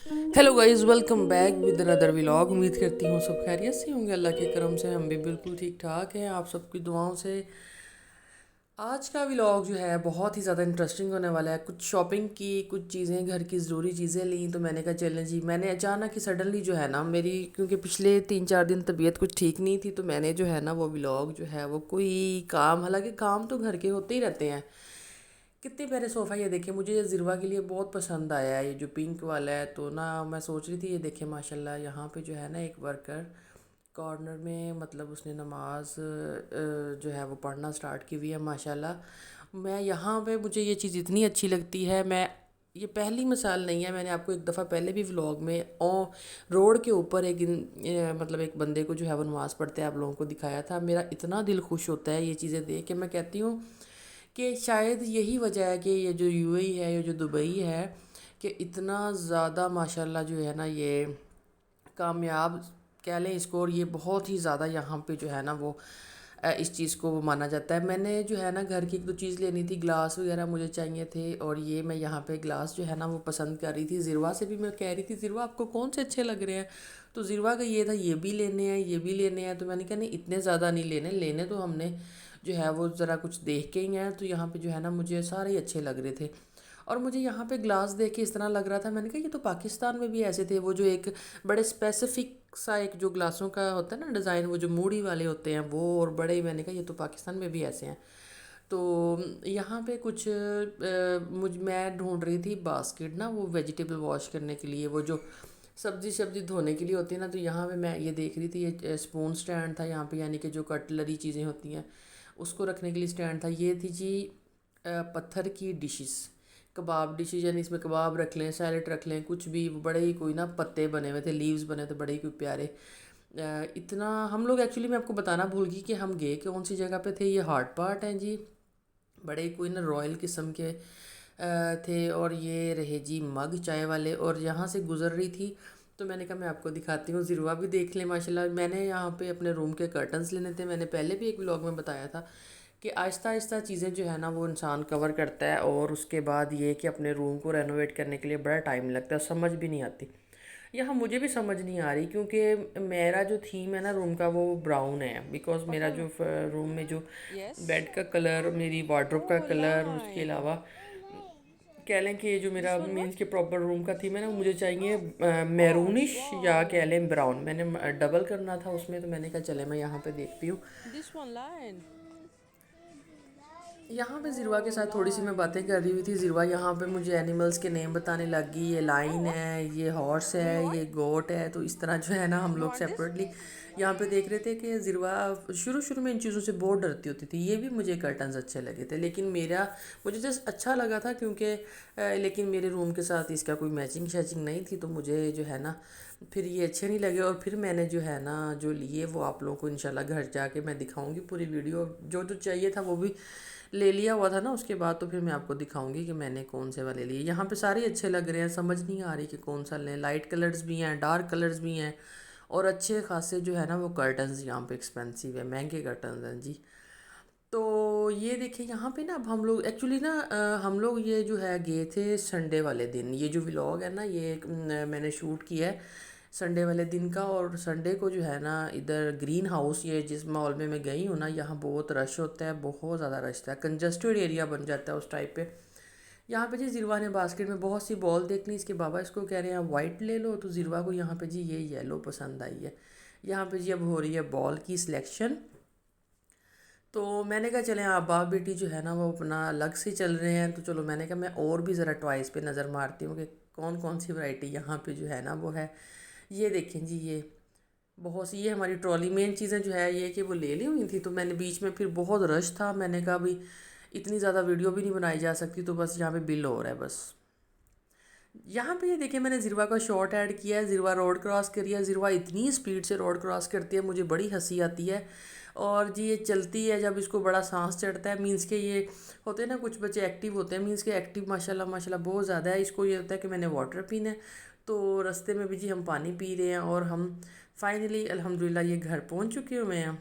Hello guys, welcome back with another vlog. उम्मीद करती हूँ सब खैरियत से होंगे। अल्लाह के करम से हम भी बिल्कुल ठीक ठाक हैं, आप सबकी दुआओं से। आज का व्लॉग जो है बहुत ही ज़्यादा इंटरेस्टिंग होने वाला है। कुछ शॉपिंग की, कुछ चीज़ें घर की ज़रूरी चीज़ें ली, तो मैंने कहा चलें जी। मैंने अचानक ही सडनली जो है ना, मेरी क्योंकि पिछले 3-4 दिन तबीयत कुछ ठीक नहीं थी, तो मैंने जो है ना वो व्लॉग जो है वो कोई काम, हालांकि काम तो घर के होते ही रहते हैं। कितने प्यारे सोफ़ा, ये देखिए, मुझे ये ज़िरवा के लिए बहुत पसंद आया है, ये जो पिंक वाला है। तो ना मैं सोच रही थी, ये देखिए माशाल्लाह, यहाँ पे जो है ना एक वर्कर कॉर्नर में, मतलब उसने नमाज जो है वो पढ़ना स्टार्ट की हुई है माशाल्लाह। मैं यहाँ पे, मुझे ये चीज़ इतनी अच्छी लगती है। मैं, ये पहली मिसाल नहीं है, मैंने आपको एक दफ़ा पहले भी व्लॉग में रोड के ऊपर मतलब एक बंदे को जो है वो नमाज़ पढ़ते हैं आप लोगों को दिखाया था। मेरा इतना दिल खुश होता है ये चीज़ें देख के। मैं कहती हूँ कि शायद यही वजह है कि ये जो यूएई है, ये जो दुबई है, कि इतना ज़्यादा माशाल्लाह जो है ना ये कामयाब कह लें इसको। और ये बहुत ही ज़्यादा यहाँ पे जो है ना वो इस चीज़ को वो माना जाता है। मैंने जो है ना घर की एक दो चीज़ लेनी थी, ग्लास वगैरह मुझे चाहिए थे, और ये मैं यहाँ पे ग्लास जो है ना वो पसंद कर रही थी। ज़िरवा से भी मैं कह रही थी, ज़िरवा आपको कौन से अच्छे लग रहे हैं? तो ज़िरवा का ये था, ये भी लेने हैं, ये भी लेने हैं। तो मैंने कहा नहीं, इतने ज़्यादा नहीं लेने, लेने तो हमने जो है वो ज़रा कुछ देख के ही हैं। तो यहाँ पे जो है ना मुझे सारे ही अच्छे लग रहे थे। और मुझे यहाँ पे ग्लास देख के इस तरह लग रहा था, मैंने कहा ये तो पाकिस्तान में भी ऐसे थे, वो जो एक बड़े स्पेसिफिक सा एक जो ग्लासों का होता है ना डिज़ाइन, वो जो मूड़ी वाले होते हैं वो, और बड़े ही, मैंने कहा ये तो पाकिस्तान में भी ऐसे हैं। तो यहाँ पे कुछ मैं ढूंढ रही थी बास्केट ना, वो वेजिटेबल वॉश करने के लिए, वो जो सब्जी सब्जी धोने के लिए होती है ना। तो यहाँ पे मैं ये देख रही थी, ये स्पून स्टैंड था यहाँ पे, यानी कि जो कटलरी चीज़ें होती हैं उसको रखने के लिए स्टैंड था। ये थी जी पत्थर की डिशेस, कबाब डिशेज, यानी इसमें कबाब रख लें, सैलड रख लें, कुछ भी। बड़े ही कोई ना पत्ते बने हुए थे, लीव्स बने थे, बड़े ही कोई प्यारे। इतना हम लोग, एक्चुअली मैं आपको बताना भूल गई कि हम गए कौन सी जगह पे थे। ये हार्ट पार्ट हैं जी, बड़े कोई ना रॉयल किस्म के थे। और ये रहे जी मग चाय वाले, और यहाँ से गुज़र रही थी तो मैंने कहा मैं आपको दिखाती हूँ, ज़िरवा भी देख लें माशाल्लाह। मैंने यहाँ पे अपने रूम के कर्टन्स लेने थे, मैंने पहले भी एक व्लॉग में बताया था कि आहिस्ता आहिस्ता चीज़ें जो है ना वो इंसान कवर करता है। और उसके बाद ये कि अपने रूम को रेनोवेट करने के लिए बड़ा टाइम लगता है, समझ भी नहीं आती। यहाँ मुझे भी समझ नहीं आ रही, क्योंकि मेरा जो थीम है ना रूम का वो ब्राउन है। बिकॉज मेरा जो रूम में जो बेड का कलर, मेरी वार्डरोब का कलर, उसके अलावा कह लें कि जो मेरा मीन्स के प्रॉपर रूम का थीम है ना, मुझे चाहिए मैरूनिश, या कह लें ब्राउन। मैंने डबल करना था उसमें, तो मैंने कहा चले मैं यहाँ पे देखती हूँ। यहाँ पे ज़िरवा के साथ थोड़ी सी मैं बातें कर रही हुई थी। ज़िरवा यहाँ पे मुझे एनिमल्स के नेम बताने लग गई। ये लाइन है, ये हॉर्स है, ये गोट है। तो इस तरह जो है ना हम लोग सेपरेटली यहाँ पे देख रहे थे कि ज़िरवा शुरू शुरू में इन चीज़ों से बहुत डरती होती थी। ये भी मुझे कर्टन्स अच्छे लगे थे, लेकिन मेरा, मुझे जस्ट अच्छा लगा था क्योंकि लेकिन मेरे रूम के साथ इसका कोई मैचिंग शैचिंग नहीं थी, तो मुझे जो है ना फिर ये अच्छे नहीं लगे। और फिर मैंने जो है ना जो लिए वो आप लोगों को इंशाल्लाह घर जाके मैं दिखाऊंगी पूरी वीडियो। जो जो चाहिए था वो भी ले लिया हुआ था ना उसके बाद, तो फिर मैं आपको दिखाऊंगी कि मैंने कौन से वाले लिए। यहाँ पे सारे अच्छे लग रहे हैं, समझ नहीं आ रही कि कौन सा लें। लाइट कलर्स भी हैं, डार्क कलर्स भी हैं, और अच्छे खासे जो है ना वो कर्टन्स यहाँ पे एक्सपेंसिव है, महंगे कर्टन्स हैं जी। तो ये देखिए यहाँ पे ना, अब हम लोग एक्चुअली ना हम लोग ये जो है गए थे संडे वाले दिन। ये जो व्लॉग है ना ये मैंने शूट किया है संडे वाले दिन का। और संडे को जो है ना इधर ग्रीन हाउस, ये जिस मॉल में मैं गई हूँ ना, यहाँ बहुत रश होता है, बहुत ज़्यादा रश था, कंजस्टेड एरिया बन जाता है उस टाइप पे। यहाँ पे जी ज़िरवा ने बास्केट में बहुत सी बॉल देख ली, इसके बाबा इसको कह रहे हैं वाइट ले लो, तो ज़िरवा को यहाँ पे जी ये येलो पसंद आई है। यहाँ पे जी अब हो रही है बॉल की सिलेक्शन। तो मैंने कहा चलें आप बाप बेटी जो है ना वो अपना अलग से चल रहे हैं, तो चलो मैंने कहा मैं और भी ज़रा टॉयज़ पे नज़र मारती हूँ कि कौन कौन सी वैरायटी यहाँ पे जो है ना वो है। ये देखें जी, ये बहुत सी, ये हमारी ट्रॉली मेन चीज़ें जो है ये कि वो ले ली हुई थी। तो मैंने बीच में फिर बहुत रश था, मैंने कहा भाई इतनी ज़्यादा वीडियो भी नहीं बनाई जा सकती, तो बस यहाँ पे बिल हो रहा है बस। यहाँ पे ये देखिए मैंने ज़िरवा का शॉर्ट ऐड किया है। ज़िरवा रोड क्रॉस करी है, ज़िरवा इतनी स्पीड से रोड क्रॉस करती है, मुझे बड़ी हंसी आती है। और जी ये चलती है जब इसको बड़ा सांस चढ़ता है, मीन्स के ये होते हैं ना कुछ बच्चे एक्टिव होते हैं, मीन्स के एक्टिव माशाल्लाह माशाल्लाह बहुत ज़्यादा है। इसको ये होता है कि मैंने वाटर पीना है, तो रास्ते में भी जी हम पानी पी रहे हैं। और हम फाइनली अल्हम्दुलिल्लाह ये घर पहुँच चुके हुए हैं।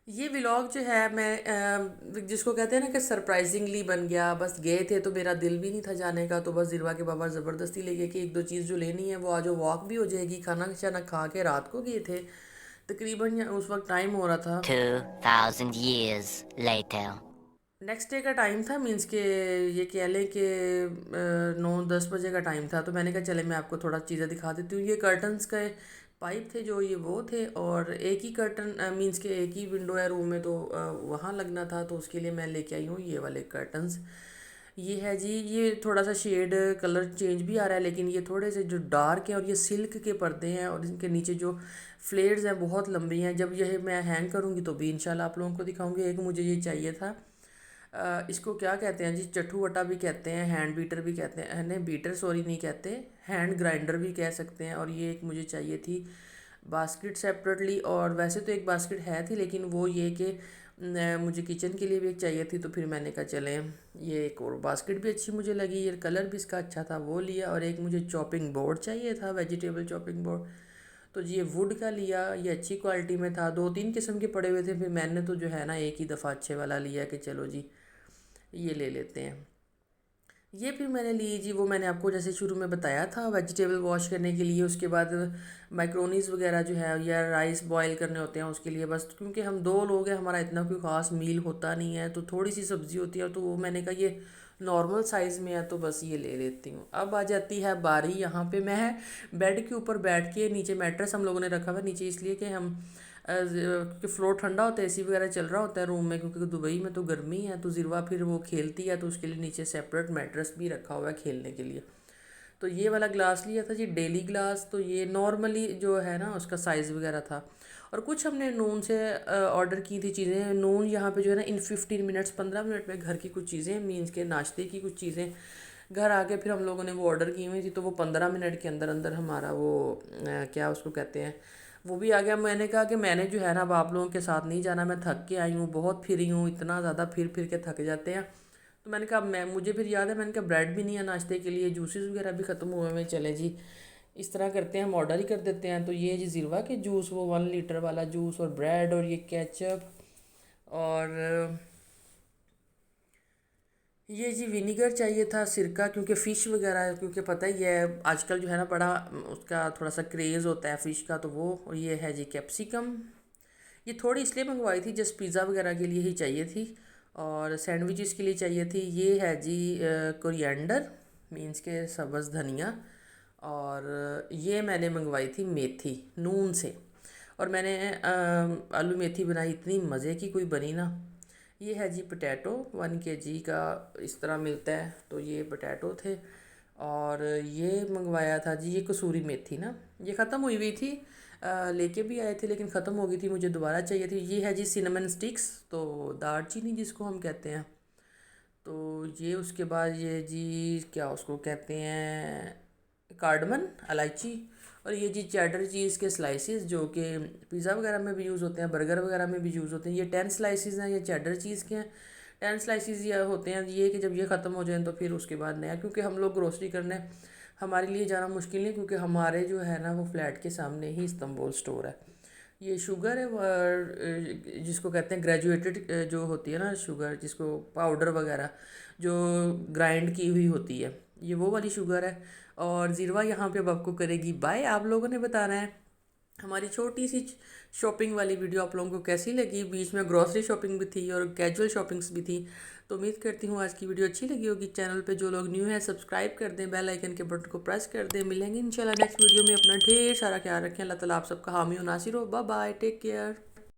ये व्लॉग जो है मैं जिसको कहते हैं ना कि सरप्राइजिंगली बन गया। बस गए थे तो मेरा दिल भी नहीं था जाने का, तो बस दिलवा के बाबा ज़बरदस्ती ले गए कि एक दो चीज़ जो लेनी है वो आज वॉक भी हो जाएगी। खाना शाना खा के रात को गए थे तकरीबन, उस वक्त टाइम हो रहा था 2,000 years later. नेक्स्ट डे का टाइम था, मीन्स के ये कह लें कि 9-10 बजे का टाइम था। तो मैंने कहा चले मैं आपको थोड़ा चीज़ें दिखा देती हूँ। ये कर्टन्स का पाइप थे जो ये वो थे, और एक ही कर्टन मीन्स के एक ही विंडो है रूम में, तो वहाँ लगना था, तो उसके लिए मैं लेके आई हूँ ये वाले कर्टन्स। ये है जी, ये थोड़ा सा शेड कलर चेंज भी आ रहा है, लेकिन ये थोड़े से जो डार्क हैं, और ये सिल्क के पर्दे हैं, और इनके नीचे जो फ्लेयर्स हैं बहुत लंबी हैं। जब यह मैं हैंग करूँगी तो भी इंशाल्लाह आप लोगों को दिखाऊंगी। एक मुझे ये चाहिए था, इसको क्या कहते हैं जी, चट्टू भी कहते हैं, हैंड बीटर भी कहते हैं, नहीं बीटर सॉरी नहीं कहते, हैंड ग्राइंडर भी कह सकते हैं। और ये एक मुझे चाहिए थी बास्केट सेपरेटली, और वैसे तो एक बास्केट है थी, लेकिन वो ये कि मुझे किचन के लिए भी एक चाहिए थी, तो फिर मैंने कहा चलें ये एक और बास्केट भी अच्छी मुझे लगी, ये कलर भी इसका अच्छा था वो लिया। और एक मुझे चॉपिंग बोर्ड चाहिए था, वेजिटेबल चॉपिंग बोर्ड, तो जी ये वुड का लिया, ये अच्छी क्वालिटी में था। 2-3 किस्म के पड़े हुए थे, फिर मैंने तो जो है ना एक ही दफ़ा अच्छे वाला लिया कि चलो जी ये ले लेते हैं। ये फिर मैंने ली जी, वो मैंने आपको जैसे शुरू में बताया था वेजिटेबल वॉश करने के लिए। उसके बाद माइक्रोनीस वगैरह जो है या राइस बॉईल करने होते हैं उसके लिए, बस क्योंकि हम 2 लोग हैं, हमारा इतना कोई ख़ास मील होता नहीं है, तो थोड़ी सी सब्ज़ी होती है, तो वो मैंने कहा ये नॉर्मल साइज़ में है तो बस ये ले लेती हूँ। अब आ जाती है बारी, यहाँ पे मैं बेड के ऊपर बैठ के, नीचे मैट्रेस हम लोगों ने रखा हुआ नीचे, इसलिए कि हम क्योंकि फ्लोर ठंडा होता है, एसी वगैरह चल रहा होता है रूम में, क्योंकि दुबई में तो गर्मी है, तो ज़िरवा फिर वो खेलती है, तो उसके लिए नीचे सेपरेट मैट्रेस भी रखा हुआ है खेलने के लिए। तो ये वाला ग्लास लिया था जी, डेली ग्लास। तो ये नॉर्मली जो है ना उसका साइज़ वगैरह था। और कुछ हमने नून से ऑर्डर की थी चीज़ें। नून यहाँ पे जो है ना इन 15 मिनट्स 15 मिनट में घर की कुछ चीज़ें, मीन्स के नाश्ते की कुछ चीज़ें घर आके फिर हम लोगों ने वो ऑर्डर की हुई थी, तो वो 15 मिनट के अंदर अंदर हमारा वो क्या उसको कहते हैं वो भी आ गया। मैंने कहा कि मैंने जो है ना अब आप लोगों के साथ नहीं जाना, मैं थक के आई हूँ, बहुत फिरी हूँ, इतना ज़्यादा फिर फिर के थक जाते हैं। तो मैंने कहा मैं मुझे फिर याद है, मैंने कहा ब्रेड भी नहीं है नाश्ते के लिए, जूसेस वगैरह भी ख़त्म हुए में, चले जी इस तरह करते हैं हम ऑर्डर ही कर देते हैं। तो ये जी ज़िरवा के जूस, वो 1 लीटर वाला जूस, और ब्रेड, और ये केचप, और ये जी विनीगर चाहिए था, सिरका, क्योंकि फ़िश वगैरह, क्योंकि पता ही है आजकल जो है ना बड़ा उसका थोड़ा सा क्रेज़ होता है फ़िश का, तो वो। और ये है जी कैप्सिकम, ये थोड़ी इसलिए मंगवाई थी जस्ट पिज़्ज़ा वगैरह के लिए ही चाहिए थी, और सैंडविचेस के लिए चाहिए थी। ये है जी कोरिएंडर, मीन्स के सब्ज़ धनिया। और ये मैंने मंगवाई थी मेथी नून से, और मैंने आलू मेथी बनाई, इतनी मज़े की कोई बनी ना। ये है जी पोटैटो, 1 kg का इस तरह मिलता है, तो ये पोटैटो थे। और ये मंगवाया था जी, ये कसूरी मेथी ना, ये ख़त्म हुई हुई थी, लेके भी आए थे लेकिन ख़त्म हो गई थी, मुझे दोबारा चाहिए थी। ये है जी सिनेमन स्टिक्स, तो दालचीनी जिसको हम कहते हैं। तो ये उसके बाद ये जी क्या उसको कहते हैं, कार्डमन, इलायची। और ये जी चेडर चीज़ के स्लाइसेस, जो कि पिज़्ज़ा वगैरह में भी यूज़ होते हैं, बर्गर वगैरह में भी यूज़ होते हैं। ये 10 स्लाइसेस हैं, ये चेडर चीज़ के हैं। 10 स्लाइसेस ये होते हैं, ये कि जब ये ख़त्म हो जाए तो फिर उसके बाद नया, क्योंकि हम लोग ग्रोसरी करने हमारे लिए जाना मुश्किल नहीं, क्योंकि हमारे जो है ना वो फ्लैट के सामने ही इस्तंबुल स्टोर है। ये शुगर है जिसको कहते हैं ग्रेजुएटेड, जो होती है ना शुगर, जिसको पाउडर वगैरह जो ग्राइंड की हुई होती है, ये वो वाली शुगर है। और ज़ीरवा यहाँ पे अब आपको करेगी बाय। आप लोगों ने बताना है हमारी छोटी सी शॉपिंग वाली वीडियो आप लोगों को कैसी लगी। बीच में ग्रॉसरी शॉपिंग भी थी और कैजुअल शॉपिंग्स भी थी। तो उम्मीद करती हूँ आज की वीडियो अच्छी लगी होगी। चैनल पे जो लोग न्यू है सब्सक्राइब कर दें, बेल आइकन के बटन को प्रेस कर दें। मिलेंगे इंशाल्लाह नेक्स्ट वीडियो में। अपना ढेर सारा ख्याल रखें। अल्लाह ताला आप सबका हामी और नासिर हो। Bye bye, take care.